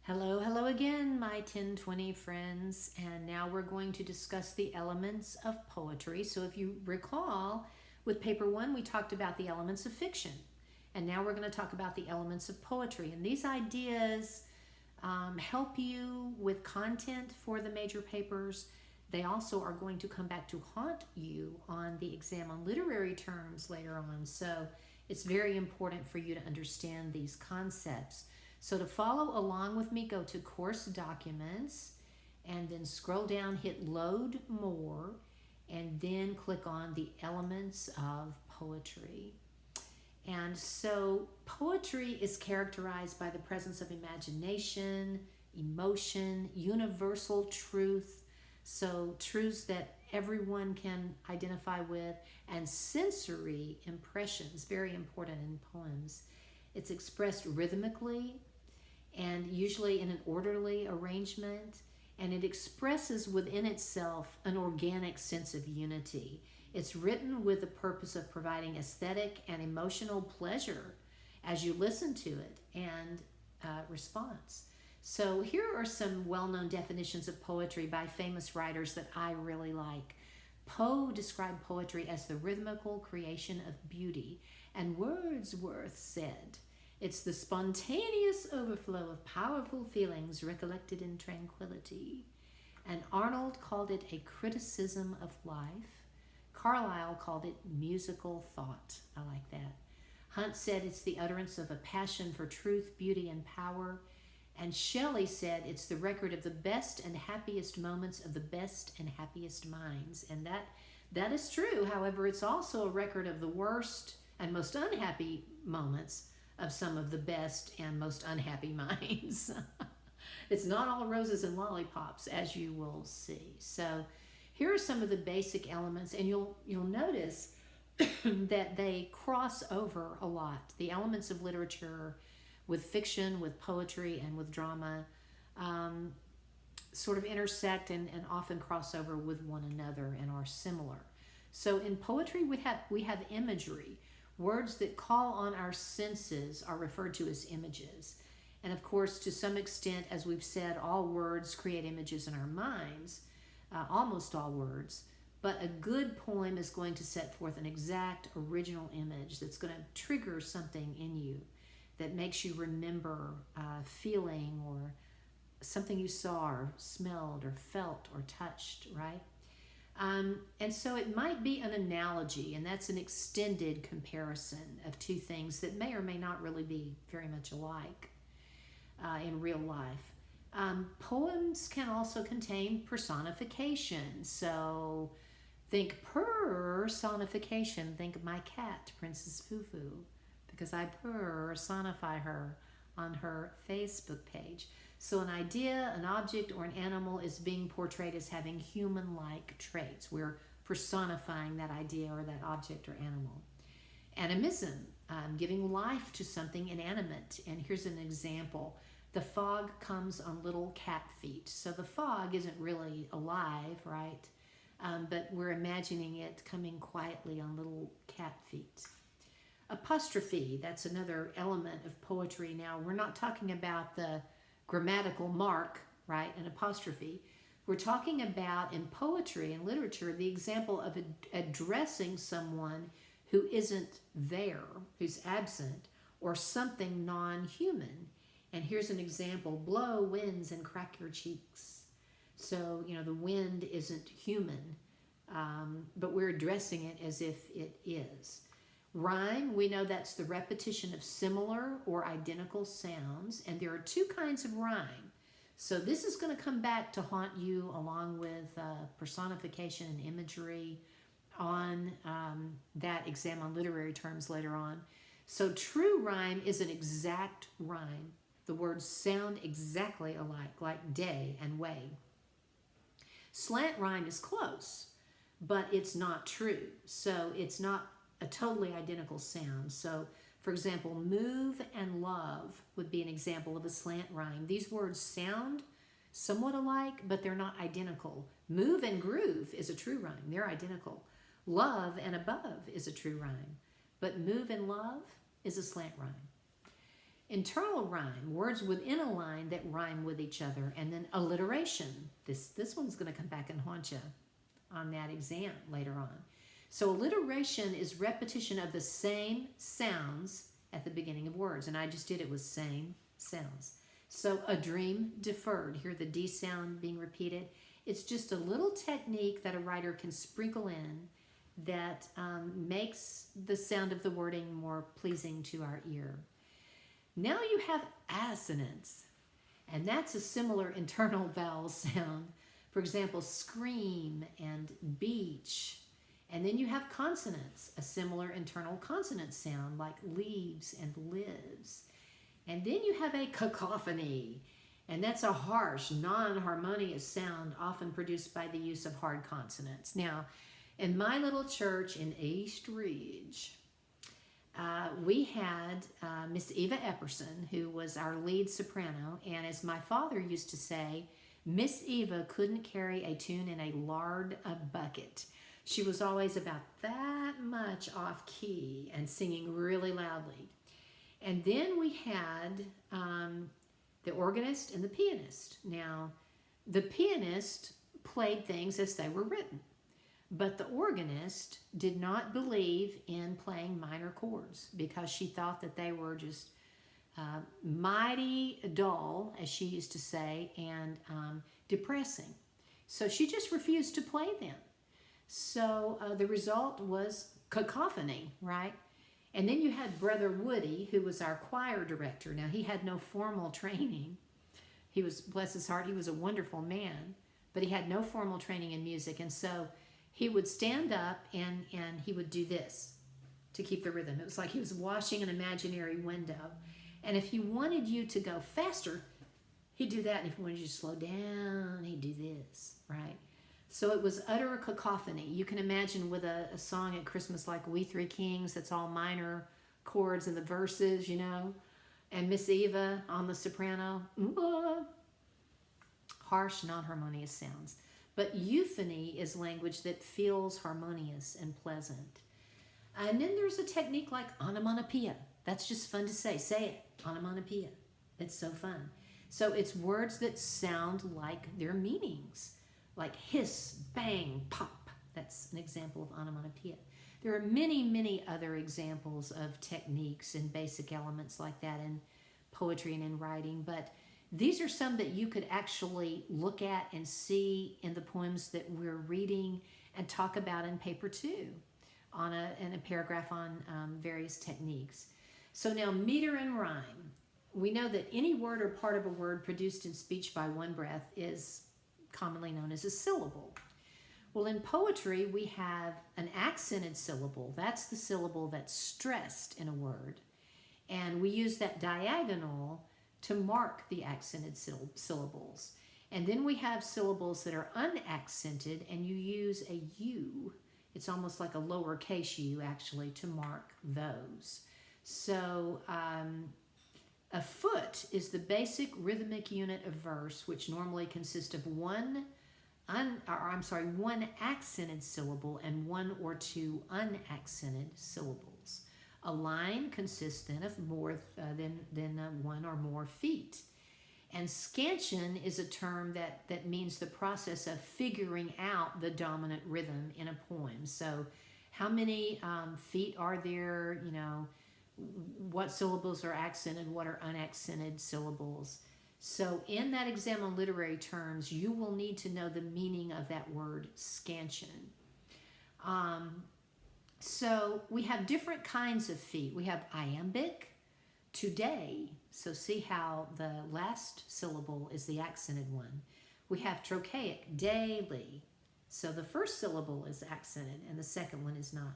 Hello, hello again, my 1020 friends. And now we're going to discuss the elements of poetry. So if you recall, with paper one, we talked about the elements of fiction. And now we're going to talk about the elements of poetry. And these ideas help you with content for the major papers. They also are going to come back to haunt you on the exam on literary terms later on. So it's very important for you to understand these concepts. So to follow along with me, go to Course Documents and then scroll down, hit Load More, and then click on the Elements of Poetry. And so poetry is characterized by the presence of imagination, emotion, universal truth, so truths that everyone can identify with, and sensory impressions, very important in poems. It's expressed rhythmically and usually in an orderly arrangement, and it expresses within itself an organic sense of unity. It's written with the purpose of providing aesthetic and emotional pleasure as you listen to it and response. So here are some well-known definitions of poetry by famous writers that I really like. Poe described poetry as the rhythmical creation of beauty, and Wordsworth said, "It's the spontaneous overflow of powerful feelings recollected in tranquility." And Arnold called it a criticism of life. Carlyle called it musical thought. I like that. Hunt said it's the utterance of a passion for truth, beauty, and power. And Shelley said it's the record of the best and happiest moments of the best and happiest minds. And that is true. However, it's also a record of the worst and most unhappy moments of some of the best and most unhappy minds. It's not all roses and lollipops, as you will see. So here are some of the basic elements, and you'll notice that they cross over a lot. The elements of literature with fiction, with poetry, and with drama sort of intersect and often cross over with one another and are similar. So in poetry, we have imagery. Words that call on our senses are referred to as images. And of course, to some extent, as we've said, all words create images in our minds, almost all words. But a good poem is going to set forth an exact original image that's going to trigger something in you that makes you remember feeling or something you saw or smelled or felt or touched, right? And so it might be an analogy, and that's an extended comparison of two things that may or may not really be very much alike in real life. Poems can also contain personification. So think personification. Think my cat, Princess Fufu, because I personify her on her Facebook page. So an idea, an object, or an animal is being portrayed as having human-like traits. We're personifying that idea or that object or animal. Animism, giving life to something inanimate. And here's an example. The fog comes on little cat feet. So the fog isn't really alive, right? But we're imagining it coming quietly on little cat feet. Apostrophe, that's another element of poetry. Now, we're not talking about the grammatical mark, right, an apostrophe. We're talking about, in poetry and literature, the example of addressing someone who isn't there, who's absent, or something non-human. And here's an example: blow winds and crack your cheeks. So, the wind isn't human, but we're addressing it as if it is. Rhyme, we know that's the repetition of similar or identical sounds, and there are two kinds of rhyme. So this is going to come back to haunt you along with personification and imagery on that exam on literary terms later on. So true rhyme is an exact rhyme. The words sound exactly alike, like day and way. Slant rhyme is close, but it's not true. So it's not a totally identical sound. So, for example, move and love would be an example of a slant rhyme. These words sound somewhat alike, but they're not identical. Move and groove is a true rhyme. They're identical. Love and above is a true rhyme, but move and love is a slant rhyme. Internal rhyme, words within a line that rhyme with each other. And then alliteration. This one's going to come back and haunt you on that exam later on. So alliteration is repetition of the same sounds at the beginning of words. And I just did it with same sounds. So a dream deferred. Hear the D sound being repeated. It's just a little technique that a writer can sprinkle in that makes the sound of the wording more pleasing to our ear. Now you have assonance, and that's a similar internal vowel sound. For example, scream and beach. And then you have consonants, a similar internal consonant sound like leaves and lives. And then you have a cacophony, and that's a harsh, non-harmonious sound often produced by the use of hard consonants. Now, in my little church in East Ridge, we had Miss Eva Epperson, who was our lead soprano, and as my father used to say, Miss Eva couldn't carry a tune in a lard bucket. She was always about that much off key and singing really loudly. And then we had the organist and the pianist. Now, the pianist played things as they were written, but the organist did not believe in playing minor chords because she thought that they were just mighty dull, as she used to say, and depressing. So she just refused to play them. So the result was cacophony, right? And then you had Brother Woody, who was our choir director. Now, he had no formal training. He was, bless his heart, he was a wonderful man, but he had no formal training in music. And so he would stand up and he would do this to keep the rhythm. It was like he was washing an imaginary window. And if he wanted you to go faster, he'd do that. And if he wanted you to slow down, he'd do this, right? So it was utter cacophony. You can imagine with a song at Christmas like We Three Kings, that's all minor chords in the verses, you know, and Miss Eva on the soprano, harsh, non-harmonious sounds. But euphony is language that feels harmonious and pleasant. And then there's a technique like onomatopoeia. That's just fun to say. Say it, onomatopoeia. It's so fun. So it's words that sound like their meanings, like hiss, bang, pop. That's an example of onomatopoeia. There are many, many other examples of techniques and basic elements like that in poetry and in writing, but these are some that you could actually look at and see in the poems that we're reading and talk about in paper two in a paragraph on various techniques. So now meter and rhyme. We know that any word or part of a word produced in speech by one breath is commonly known as a syllable. Well, in poetry, we have an accented syllable. That's the syllable that's stressed in a word. And we use that diagonal to mark the accented syllables. And then we have syllables that are unaccented, and you use a U. It's almost like a lowercase u, actually, to mark those. So a foot is the basic rhythmic unit of verse, which normally consists of one accented syllable and one or two unaccented syllables. A line consists then of more than one or more feet. And scansion is a term that means the process of figuring out the dominant rhythm in a poem. So how many feet are there, you know, what syllables are accented, what are unaccented syllables. So in that exam on literary terms, you will need to know the meaning of that word scansion. So we have different kinds of feet. We have iambic, today. So see how the last syllable is the accented one. We have trochaic, daily. So the first syllable is accented and the second one is not.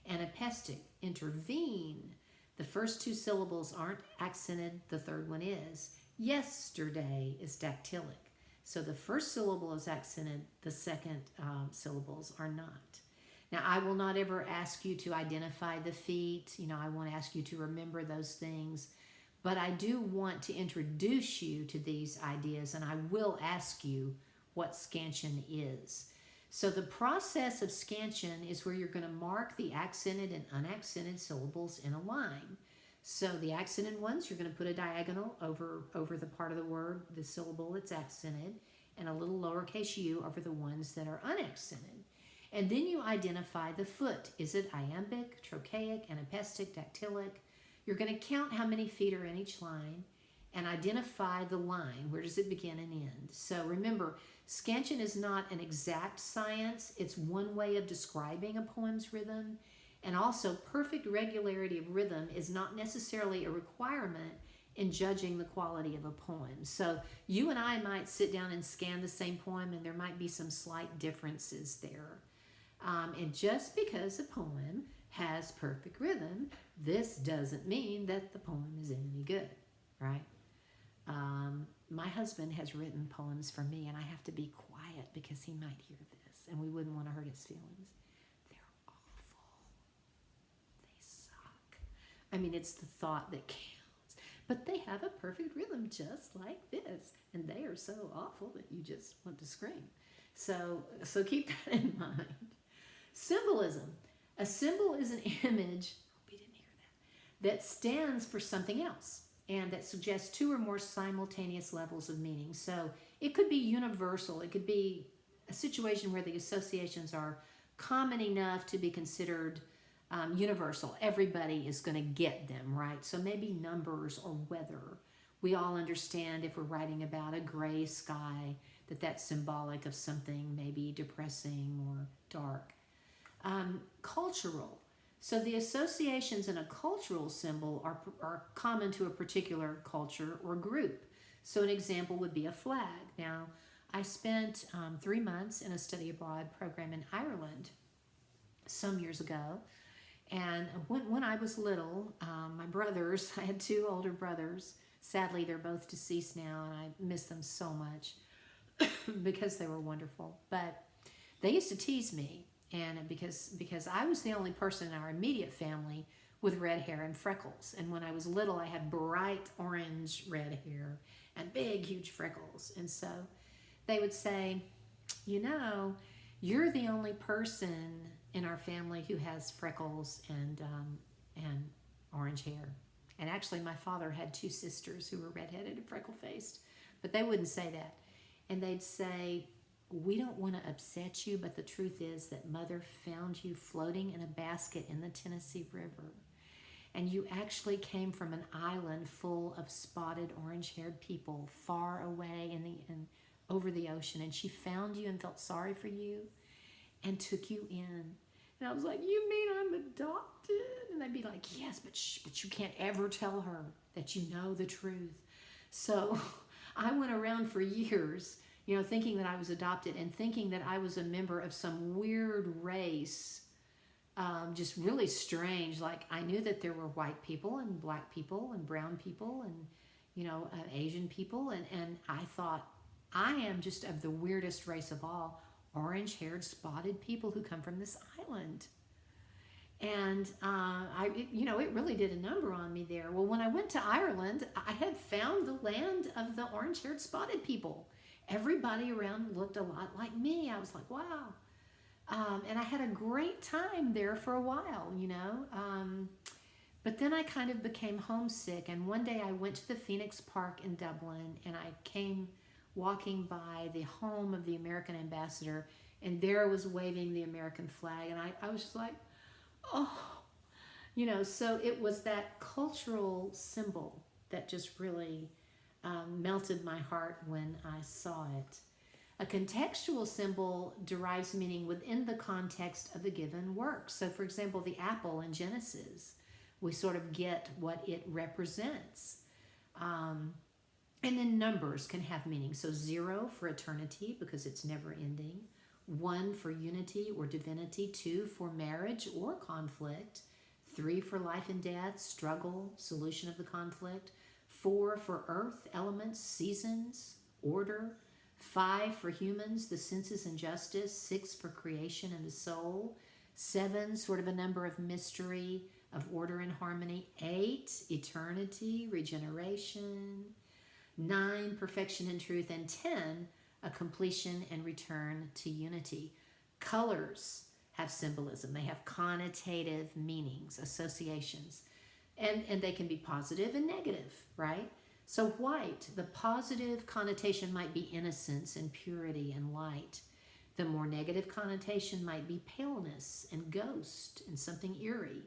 Anapestic, intervene. The first two syllables aren't accented, the third one is. Yesterday is dactylic. So the first syllable is accented, the second syllables are not. Now, I will not ever ask you to identify the feet. You know, I won't ask you to remember those things. But I do want to introduce you to these ideas, and I will ask you what scansion is. So the process of scansion is where you're going to mark the accented and unaccented syllables in a line. So the accented ones, you're going to put a diagonal over the part of the word, the syllable that's accented, and a little lowercase u over the ones that are unaccented. And then you identify the foot. Is it iambic, trochaic, anapestic, dactylic? You're going to count how many feet are in each line and identify the line. Where does it begin and end? So remember, scansion is not an exact science. It's one way of describing a poem's rhythm. And also, perfect regularity of rhythm is not necessarily a requirement in judging the quality of a poem. So you and I might sit down and scan the same poem, and there might be some slight differences there. And just because a poem has perfect rhythm, this doesn't mean that the poem is any good, right? My husband has written poems for me, and I have to be quiet because he might hear this, and we wouldn't want to hurt his feelings. I mean, it's the thought that counts. But they have a perfect rhythm just like this. And they are so awful that you just want to scream. So keep that in mind. Symbolism. A symbol is an image, hope you didn't hear that stands for something else and that suggests two or more simultaneous levels of meaning. So it could be universal. It could be a situation where the associations are common enough to be considered universal. Everybody is going to get them, right? So maybe numbers or weather. We all understand if we're writing about a gray sky that that's symbolic of something maybe depressing or dark. Cultural. So the associations in a cultural symbol are common to a particular culture or group. So an example would be a flag. Now, I spent 3 months in a study abroad program in Ireland some years ago. And when I was little, my brothers, I had 2 older brothers. Sadly, they're both deceased now, and I miss them so much because they were wonderful. But they used to tease me, and because I was the only person in our immediate family with red hair and freckles. And when I was little, I had bright orange red hair and big, huge freckles. And so they would say, you know, you're the only person in our family who has freckles and orange hair. And actually, my father had 2 sisters who were redheaded and freckle-faced, but they wouldn't say that. And they'd say, we don't want to upset you, but the truth is that Mother found you floating in a basket in the Tennessee River. And you actually came from an island full of spotted orange-haired people far away and over the ocean. And she found you and felt sorry for you and took you in. And I was like, you mean I'm adopted? And they'd be like, yes, but you can't ever tell her that you know the truth. So I went around for years, you know, thinking that I was adopted and thinking that I was a member of some weird race, just really strange. Like, I knew that there were white people and black people and brown people and, you know, Asian people. And I thought, I am just of the weirdest race of all. Orange-haired, spotted people who come from this island. And it really did a number on me there. Well, when I went to Ireland, I had found the land of the orange-haired, spotted people. Everybody around looked a lot like me. I was like, wow. And I had a great time there for a while, you know. But then I kind of became homesick. And one day I went to the Phoenix Park in Dublin, and I came walking by the home of the American ambassador, and there was waving the American flag, and I was just like, oh, you know. So it was that cultural symbol that just really melted my heart when I saw it. A contextual symbol derives meaning within the context of the given work. So for example, the apple in Genesis, we sort of get what it represents. And then numbers can have meaning. So 0 for eternity because it's never ending. 1 for unity or divinity. 2 for marriage or conflict. 3 for life and death, struggle, solution of the conflict. 4 for earth, elements, seasons, order. 5 for humans, the senses and justice. 6 for creation and the soul. 7, sort of a number of mystery, of order and harmony. 8, eternity, regeneration. 9, perfection and truth, and 10, a completion and return to unity. Colors have symbolism. They have connotative meanings, associations. And they can be positive and negative, right? So white, the positive connotation might be innocence and purity and light. The more negative connotation might be paleness and ghost and something eerie.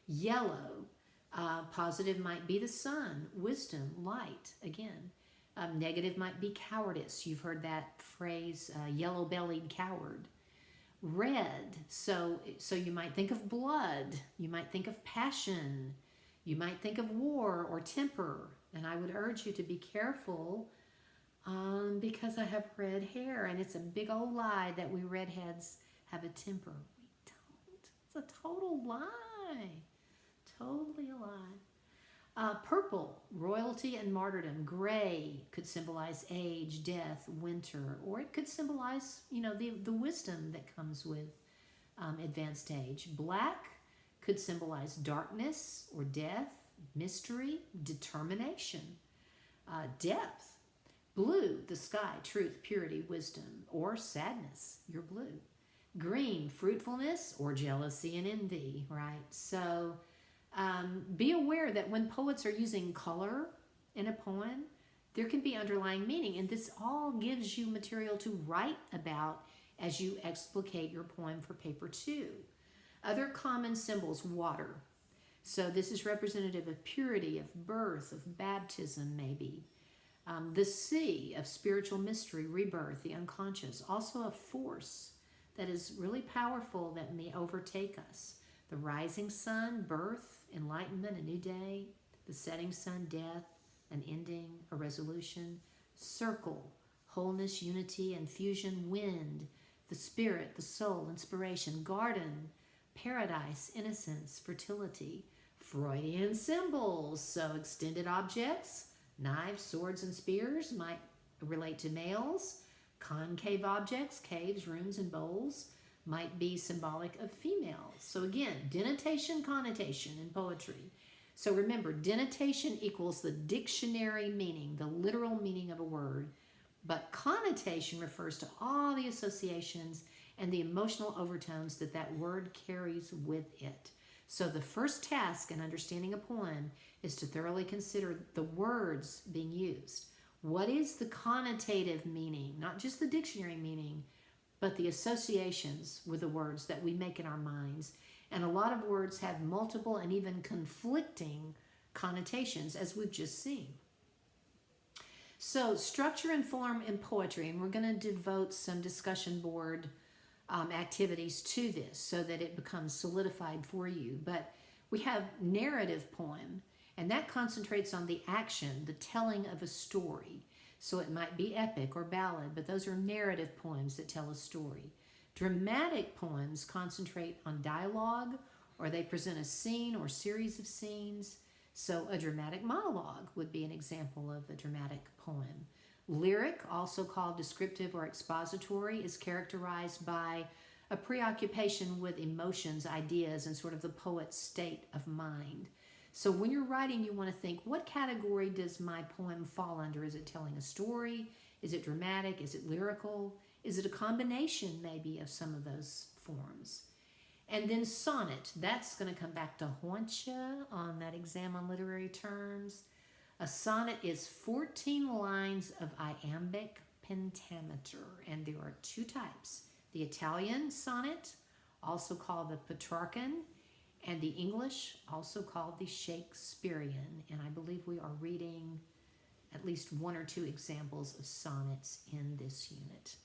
Yellow, positive might be the sun, wisdom, light, again. Negative might be cowardice. You've heard that phrase, yellow-bellied coward. Red, so you might think of blood, you might think of passion, you might think of war or temper. And I would urge you to be careful because I have red hair, and it's a big old lie that we redheads have a temper. We don't. It's a total lie. Totally a lie. Purple, royalty and martyrdom. Gray could symbolize age, death, winter, or it could symbolize, the wisdom that comes with advanced age. Black could symbolize darkness or death, mystery, determination, depth. Blue, the sky, truth, purity, wisdom, or sadness. You're blue. Green, fruitfulness or jealousy and envy, right? So be aware that when poets are using color in a poem, there can be underlying meaning, and this all gives you material to write about as you explicate your poem for paper 2. Other common symbols, water. So this is representative of purity, of birth, of baptism maybe. The sea, of spiritual mystery, rebirth, the unconscious. Also a force that is really powerful that may overtake us. The rising sun, birth, enlightenment, a new day. The setting sun, death, an ending, a resolution. Circle, wholeness, unity, and fusion. Wind, the spirit, the soul, inspiration. Garden, paradise, innocence, fertility. Freudian symbols, so extended objects, knives, swords, and spears might relate to males. Concave objects, caves, rooms, and bowls might be symbolic of females. So again, denotation, connotation in poetry. So remember, denotation equals the dictionary meaning, the literal meaning of a word, but connotation refers to all the associations and the emotional overtones that that word carries with it. So the first task in understanding a poem is to thoroughly consider the words being used. What is the connotative meaning? Not just the dictionary meaning, but the associations with the words that we make in our minds. And a lot of words have multiple and even conflicting connotations, as we've just seen. So structure and form in poetry, and we're going to devote some discussion board activities to this so that it becomes solidified for you. But we have narrative poem, and that concentrates on the action, the telling of a story. So it might be epic or ballad, but those are narrative poems that tell a story. Dramatic poems concentrate on dialogue, or they present a scene or series of scenes. So a dramatic monologue would be an example of a dramatic poem. Lyric, also called descriptive or expository, is characterized by a preoccupation with emotions, ideas, and sort of the poet's state of mind. So when you're writing, you want to think, what category does my poem fall under? Is it telling a story? Is it dramatic? Is it lyrical? Is it a combination maybe of some of those forms? And then sonnet, that's going to come back to haunt you on that exam on literary terms. A sonnet is 14 lines of iambic pentameter, and there are 2 types. The Italian sonnet, also called the Petrarchan, and the English, also called the Shakespearean. And I believe we are reading at least 1 or 2 examples of sonnets in this unit.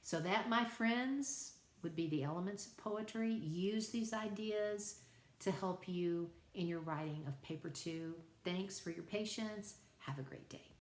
So that, my friends, would be the elements of poetry. Use these ideas to help you in your writing of paper 2. Thanks for your patience. Have a great day.